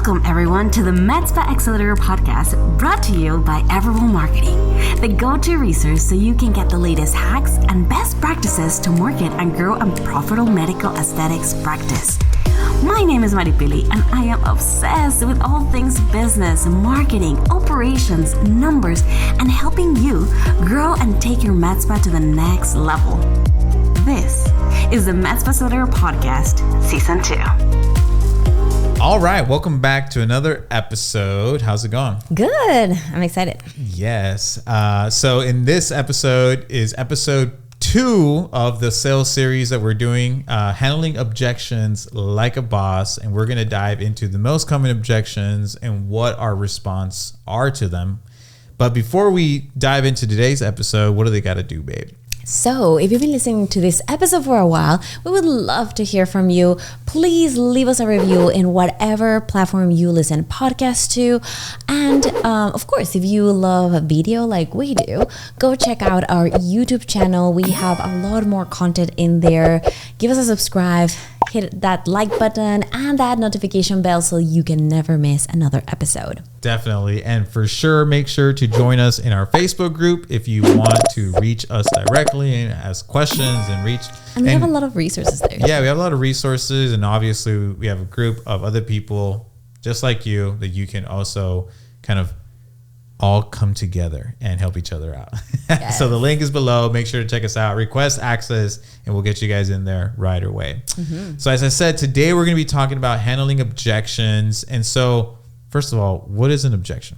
Welcome everyone to the Med Spa Accelerator Podcast, brought to you by Everable Marketing, the go-to resource so you can get the latest hacks and best practices to market and grow a profitable medical aesthetics practice. My name is Maripili and I am obsessed with all things business, marketing, operations, numbers, and helping you grow and take your med spa to the next level. This is the Med Spa Accelerator Podcast, Season 2. All right, welcome back to another episode. How's it going? Good. I'm excited. Yes. So in this episode is episode 2 of the sales series that we're doing, handling objections like a boss. And we're going to dive into the most common objections and what our response are to them. But before we dive into today's episode, what do they got to do, babe? So if you've been listening to this episode for a while, we would love to hear from you. Please leave us a review in whatever platform you listen podcasts to. And of course, if you love a video like we do, go check out our YouTube channel. We have a lot more content in there. Give us a subscribe, hit that like button and that notification bell so you can never miss another episode. Definitely. And for sure, make sure to join us in our Facebook group if you want to reach us directly and ask questions and reach. And we have a lot of resources there. Yeah, we have a lot of resources. And obviously, we have a group of other people just like you that you can also kind of all come together and help each other out. Yes. So the link is below. Make sure to check us out. Request access and we'll get you guys in there right away. Mm-hmm. So as I said, today we're going to be talking about handling objections. And so first of all, what is an objection?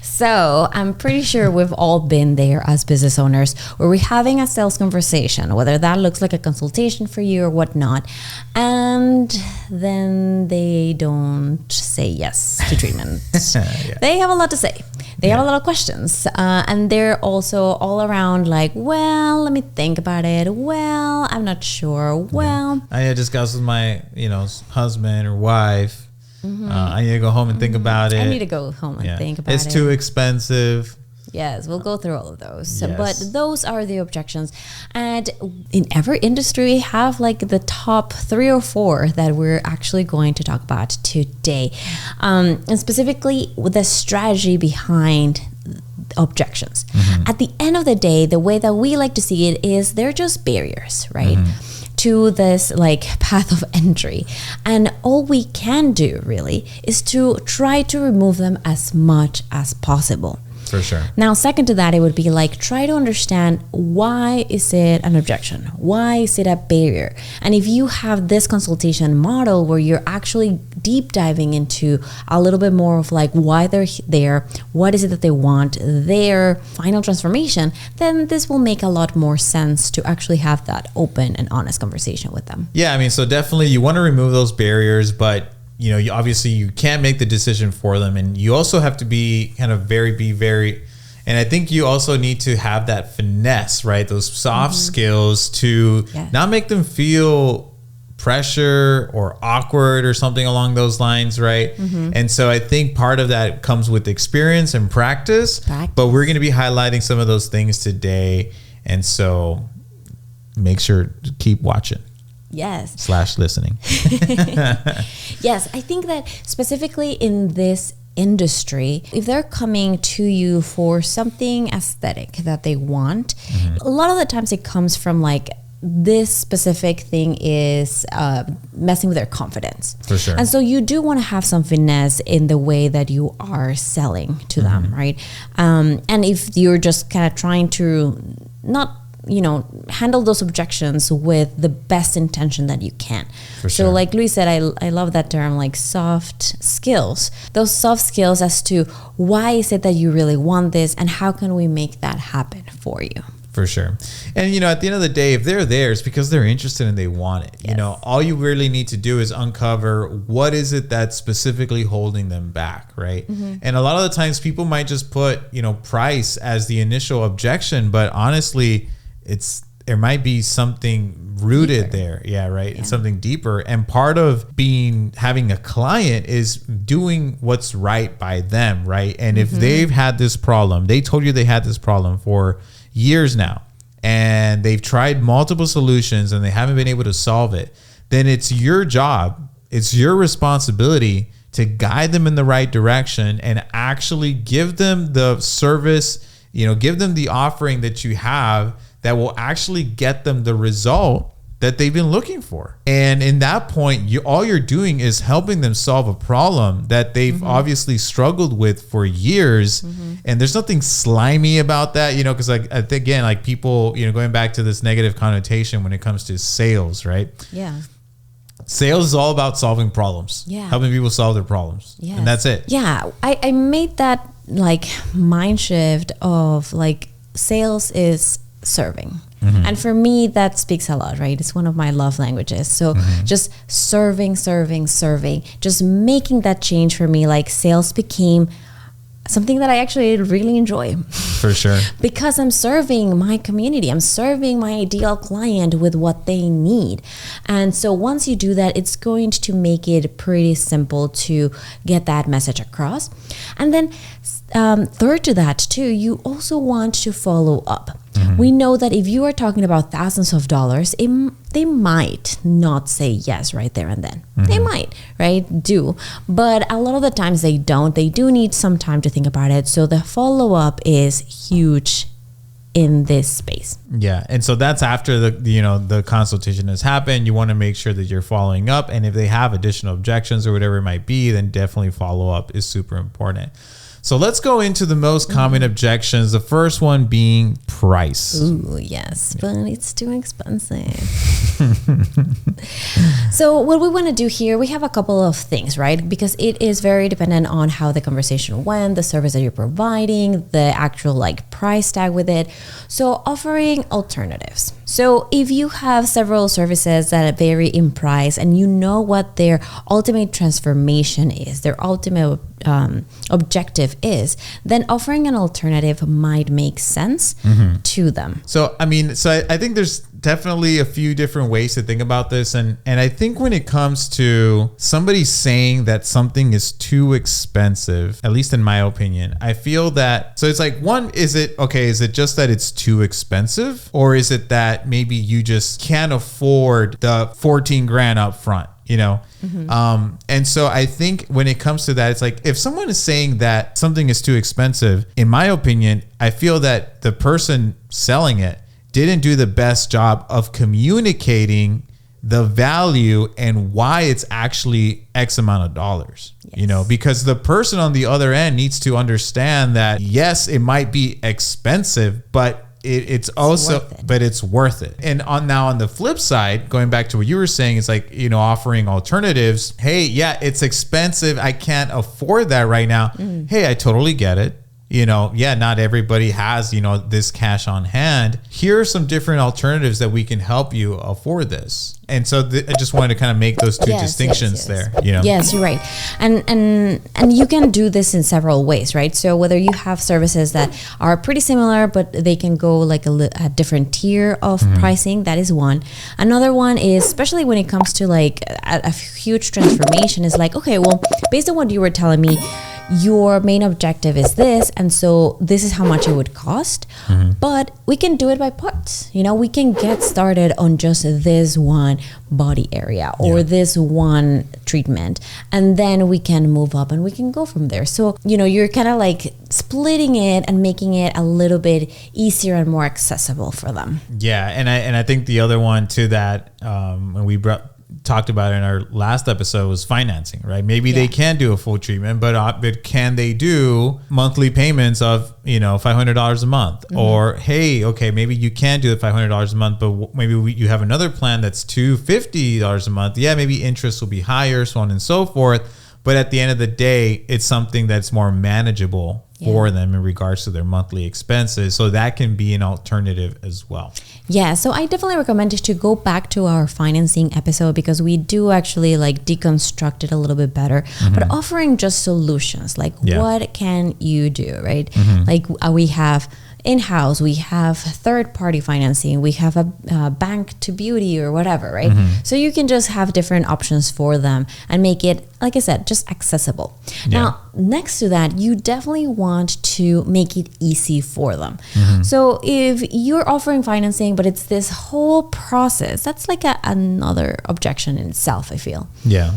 So I'm pretty sure we've all been there as business owners where we're having a sales conversation, whether that looks like a consultation for you or whatnot. And then they don't say yes to treatment. Yeah. They have a lot to say. They have a lot of questions. And they're also all around like, well, let me think about it. Well, I'm not sure. Well, I discussed with my, husband or wife. Mm-hmm. I need to go home and think about it. I need to go home and think about it. It's too expensive. Yes, we'll go through all of those. Yes. But those are the objections. And in every industry, we have like the top 3 or 4 that we're actually going to talk about today. And specifically with the strategy behind objections. Mm-hmm. At the end of the day, the way that we like to see it is they're just barriers, right? Mm-hmm. To this like path of entry. And all we can do really is to try to remove them as much as possible. For sure. Now, second to that, it would be like, try to understand why is it an objection? Why is it a barrier? And if you have this consultation model where you're actually deep diving into a little bit more of like why they're there, what is it that they want, their final transformation, then this will make a lot more sense to actually have that open and honest conversation with them. Yeah, I mean, so definitely you want to remove those barriers, but obviously you can't make the decision for them. And you also have to be very, and I think you also need to have that finesse, right? Those soft skills to not make them feel pressure or awkward or something along those lines, right? Mm-hmm. And so I think part of that comes with experience and practice. But we're going to be highlighting some of those things today. And so make sure to keep watching. Yes. / listening. Yes, I think that specifically in this industry, if they're coming to you for something aesthetic that they want, a lot of the times it comes from like, this specific thing is messing with their confidence. For sure. And so you do want to have some finesse in the way that you are selling to them, right? And if you're just kind of trying to not handle those objections with the best intention that you can. For so sure. like Luis said, I love that term, like soft skills. Those soft skills as to why is it that you really want this and how can we make that happen for you? For sure. And, at the end of the day, if they're there, it's because they're interested and they want it. Yes. All you really need to do is uncover what is it that's specifically holding them back, right? Mm-hmm. And a lot of the times people might just put, price as the initial objection, but honestly, there might be something rooted deeper there. Yeah, right. Yeah. It's something deeper. And part of having a client is doing what's right by them, right? And if they've had this problem, they told you they had this problem for years now, and they've tried multiple solutions and they haven't been able to solve it, then it's your job It's your responsibility to guide them in the right direction and actually give them the service, give them the offering that you have that will actually get them the result that they've been looking for. And in that point, all you're doing is helping them solve a problem that they've obviously struggled with for years. And there's nothing slimy about that, because again, people, going back to this negative connotation when it comes to sales, right? Yeah. Sales is all about solving problems, helping people solve their problems. Yes. And that's it. Yeah. I made that mind shift of sales is serving. And for me, that speaks a lot, right? It's one of my love languages. So just serving, just making that change for me, sales became something that I actually really enjoy. For sure. Because I'm serving my community. I'm serving my ideal client with what they need. And so once you do that, it's going to make it pretty simple to get that message across. And then third to that too, you also want to follow up. We know that if you are talking about thousands of dollars, they might not say yes right there and then. They might, right? But a lot of the times they don't. They do need some time to think about it. So the follow-up is huge in this space. Yeah. And so that's after the consultation has happened. You want to make sure that you're following up. And if they have additional objections or whatever it might be, then definitely follow up is super important. So let's go into the most common objections. The first one being price. Ooh, yes, but it's too expensive. So what we want to do here, we have a couple of things, right? Because it is very dependent on how the conversation went, the service that you're providing, the actual price tag with it. So offering alternatives. So if you have several services that vary in price and you know what their ultimate transformation is, their ultimate objective is, then offering an alternative might make sense to them. So, I think there's definitely a few different ways to think about this. And I think when it comes to somebody saying that something is too expensive, at least in my opinion, I feel that, so it's one, is it just that it's too expensive? Or is it that maybe you just can't afford the 14 grand up front? And so I think when it comes to that, it's if someone is saying that something is too expensive, in my opinion, I feel that the person selling it didn't do the best job of communicating the value and why it's actually X amount of dollars, because the person on the other end needs to understand that, yes, it might be expensive, but it's also, but it's worth it. And on the flip side, going back to what you were saying, it's offering alternatives. Hey, yeah, it's expensive. I can't afford that right now. Hey, I totally get it. Not everybody has, this cash on hand. Here are some different alternatives that we can help you afford this. And so I just wanted to kind of make those two distinctions there. Yes, you're right. And you can do this in several ways, right? So whether you have services that are pretty similar, but they can go a different tier of pricing, that is one. Another one is, especially when it comes to a huge transformation, is okay, well, based on what you were telling me, your main objective is this, and so this is how much it would cost. But we can do it by parts. We can get started on just this one body area or this one treatment, and then we can move up and we can go from there. So you're kind of splitting it and making it a little bit easier and more accessible for them. Yeah, and I think the other one to that, when we talked about in our last episode, was financing, right? Maybe they can do a full treatment, but can they do monthly payments of $500 a month? Or hey, okay, maybe you can do the $500 a month, but maybe you have another plan that's $250 a month. Yeah, maybe interest will be higher, so on and so forth. But at the end of the day, it's something that's more manageable for them in regards to their monthly expenses. So that can be an alternative as well. Yeah, so I definitely recommend you to go back to our financing episode, because we do actually deconstruct it a little bit better, but offering just solutions, what can you do, right? We have in-house, we have third-party financing, we have a bank to beauty or whatever, right? So you can just have different options for them and make it, like I said, just accessible. Now, next to that, you definitely want to make it easy for them. So if you're offering financing, but it's this whole process, that's another objection in itself, I feel. Yeah.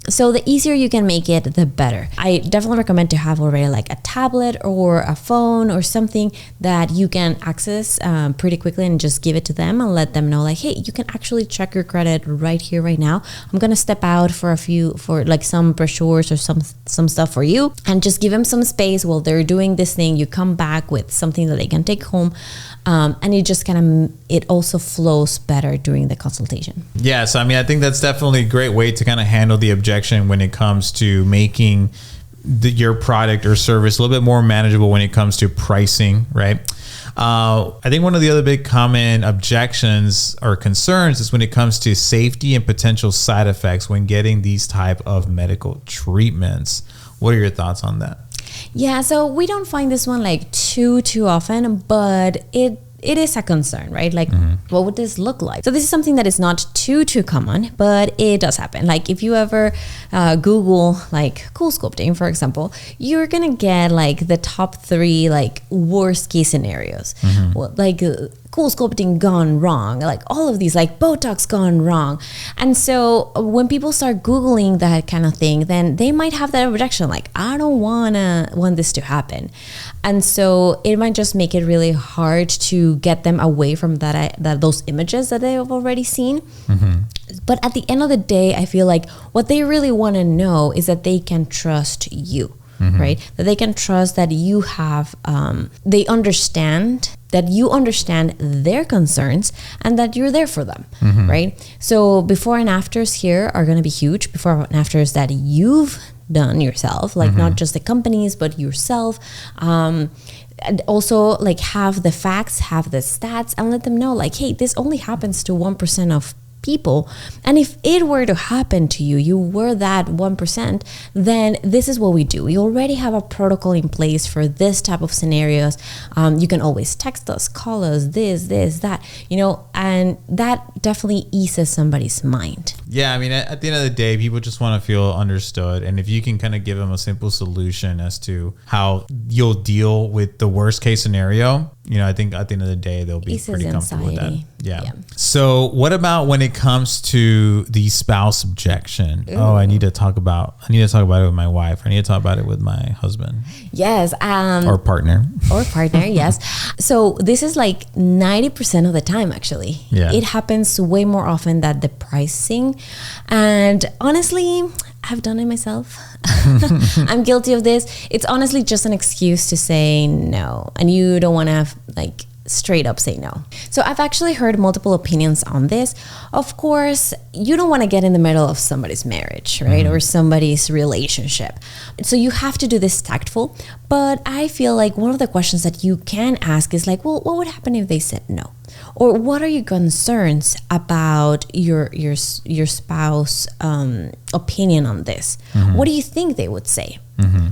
So the easier you can make it, the better. I definitely recommend to have already like a tablet or a phone or something that you can access pretty quickly and just give it to them and let them know like, hey, you can actually check your credit right here, right now. I'm going to step out for like some brochures or some stuff for you, and just give them some space while they're doing this thing. You come back with something that they can take home. And it just it also flows better during the consultation. Yeah, so I mean, I think that's definitely a great way to kind of handle the objection when it comes to making your product or service a little bit more manageable when it comes to pricing, right? I think one of the other big common objections or concerns is when it comes to safety and potential side effects when getting these type of medical treatments. What are your thoughts on that? Yeah, so we don't find this one like too often, but it is a concern, right? Like, what would this look like? So this is something that is not too common, but it does happen. Like if you ever Google like cool sculpting, for example, you're gonna get like the top 3 like worst case scenarios. Well, like cool sculpting gone wrong, like all of these, like Botox gone wrong. And so when people start Googling that kind of thing, then they might have that objection, like, I don't want this to happen. And so it might just make it really hard to get them away from those images that they have already seen. But at the end of the day, I feel like what they really want to know is that they can trust you. Right? That they can trust that you have, they understand that you understand their concerns and that you're there for them, right? So before and afters here are going to be huge. Before and afters that you've done yourself, like not just the companies, but yourself. And also like have the facts, have the stats, and let them know like, hey, this only happens to 1% of people, and if it were to happen to you, you were that 1%, then this is what we do. We already have a protocol in place for this type of scenarios. You can always text us, call us, this, that, and that definitely eases somebody's mind. Yeah, I mean, at the end of the day, people just want to feel understood. And if you can kind of give them a simple solution as to how you'll deal with the worst case scenario, I think at the end of the day, they'll be pretty comfortable with that. Yeah. So what about when it comes to the spouse objection? Ooh. Oh, I need to talk about it with my wife. I need to talk about it with my husband. Yes. Or partner. Yes. So this is like 90% of the time, actually. Yeah. It happens way more often than the pricing. And honestly, I've done it myself. I'm guilty of this. It's honestly just an excuse to say no. And you don't want to like straight up say no. So I've actually heard multiple opinions on this. Of course, you don't want to get in the middle of somebody's marriage, right? Or somebody's relationship. So you have to do this tactful. But I feel like one of the questions that you can ask is like, well, what would happen if they said no? Or what are your concerns about your spouse opinion on this? What do you think they would say?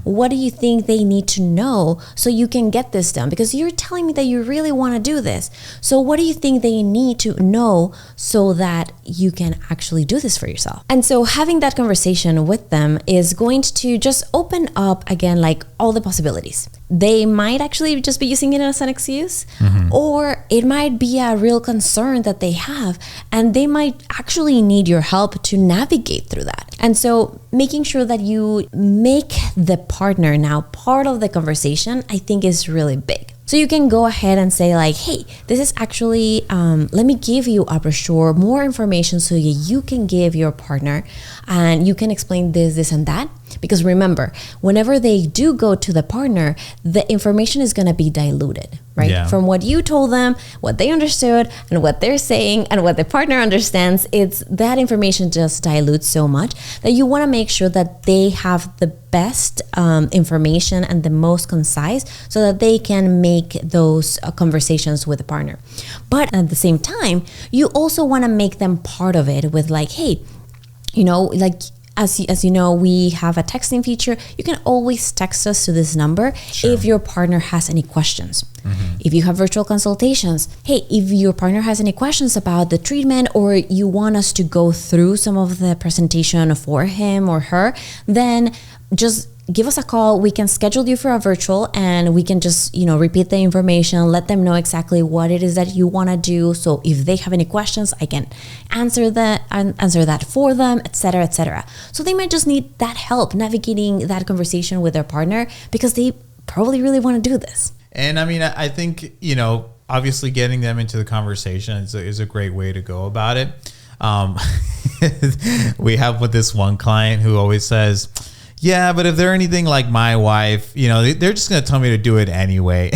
What do you think they need to know so you can get this done? Because you're telling me that you really want to do this. So what do you think they need to know so that you can actually do this for yourself? And so having that conversation with them is going to just open up again, like all the possibilities. They might actually just be using it as an excuse, or it might be a real concern that they have, and they might actually need your help to navigate through that. And so making sure that you make the partner now part of the conversation, I think is really big. So you can go ahead and say like, hey, this is actually, let me give you a brochure, more information so you can give your partner and you can explain this, and that. Because remember, whenever they do go to the partner, the information is going to be diluted, right? Yeah. From what you told them, what they understood, and what they're saying, and what the partner understands, it's that information just dilutes so much that you want to make sure that they have the best information and the most concise so that they can make those conversations with the partner. But at the same time, you also want to make them part of it with like, hey, like, as you know, we have a texting feature. You can always text us to this number if your partner has any questions. If you have virtual consultations, hey, if your partner has any questions about the treatment or you want us to go through some of the presentation for him or her, then just give us a call. We can schedule you for a virtual, and we can just, repeat the information, let them know exactly what it is that you want to do. So if they have any questions, I can answer that for them, etc., etc. So they might just need that help navigating that conversation with their partner, because they probably really want to do this. And I mean, I think, obviously getting them into the conversation is a great way to go about it. We have with this one client who always says, yeah, but if they're anything like my wife, they're just going to tell me to do it anyway.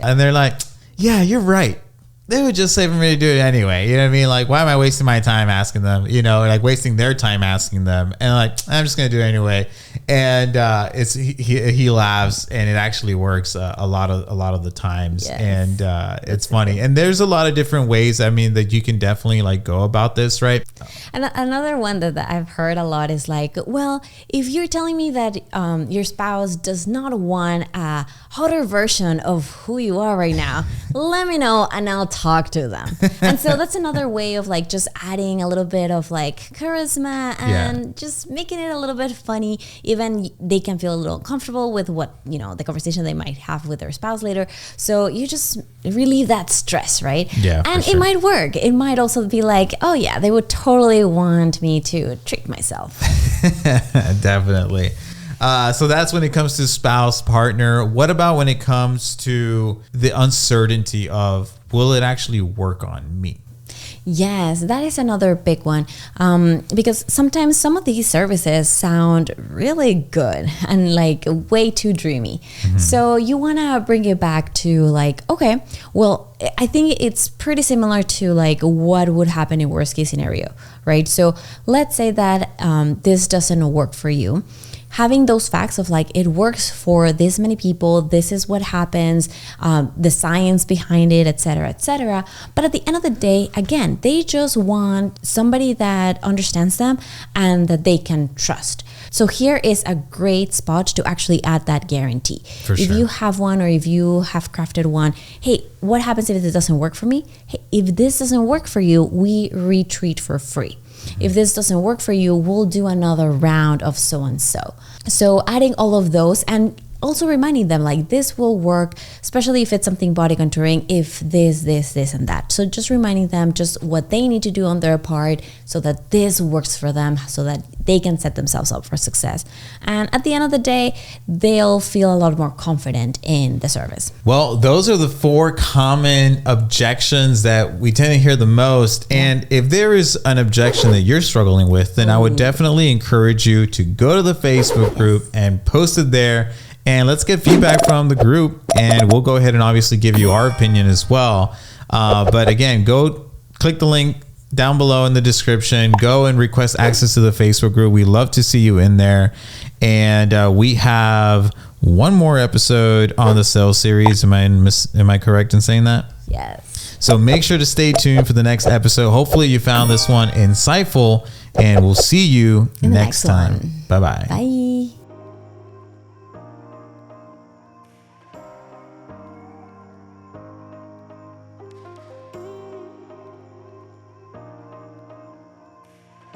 And they're like, yeah, you're right. They would just say for me to do it anyway. You know what I mean? Like, why am I wasting my time asking them, like wasting their time asking them? And like, I'm just going to do it anyway. And he laughs, and it actually works a lot of the times. Yes. And it's funny. And there's a lot of different ways, that you can definitely like go about this, right? And another one that I've heard a lot is like, well, if you're telling me that your spouse does not want a hotter version of who you are right now, let me know and I'll talk to them. And so that's another way of like just adding a little bit of like charisma and just making it a little bit funny. Even they can feel a little uncomfortable with what, the conversation they might have with their spouse later. So you just relieve that stress, right? Yeah. And it might work. It might also be like, oh yeah, they would totally want me to treat myself. Definitely. So that's when it comes to spouse, partner. What about when it comes to the uncertainty of, will it actually work on me? Yes, that is another big one, because sometimes some of these services sound really good and like way too dreamy. Mm-hmm. So you want to bring it back to like, okay, well, I think it's pretty similar to like what would happen in worst case scenario, right? So let's say that this doesn't work for you. Having those facts of like, it works for this many people, this is what happens, the science behind it, et cetera, but at the end of the day, again, they just want somebody that understands them and that they can trust. So here is a great spot to actually add that guarantee. If you have one, or if you have crafted one, hey, what happens if this doesn't work for me? Hey, if this doesn't work for you, we retreat for free. If this doesn't work for you, we'll do another round of so-and-so. So adding all of those, and also reminding them like this will work, especially if it's something body contouring, if this, and that. So just reminding them just what they need to do on their part so that this works for them, so that they can set themselves up for success. And at the end of the day, they'll feel a lot more confident in the service. Well, those are the 4 common objections that we tend to hear the most. And if there is an objection that you're struggling with, then I would definitely encourage you to go to the Facebook group and post it there. And let's get feedback from the group, and we'll go ahead and obviously give you our opinion as well. But again, go click the link down below in the description. Go and request access to the Facebook group. We love to see you in there. And we have one more episode on the sales series. Am I correct in saying that? Yes. So make sure to stay tuned for the next episode. Hopefully you found this one insightful, and we'll see you next time. Bye-bye. Bye.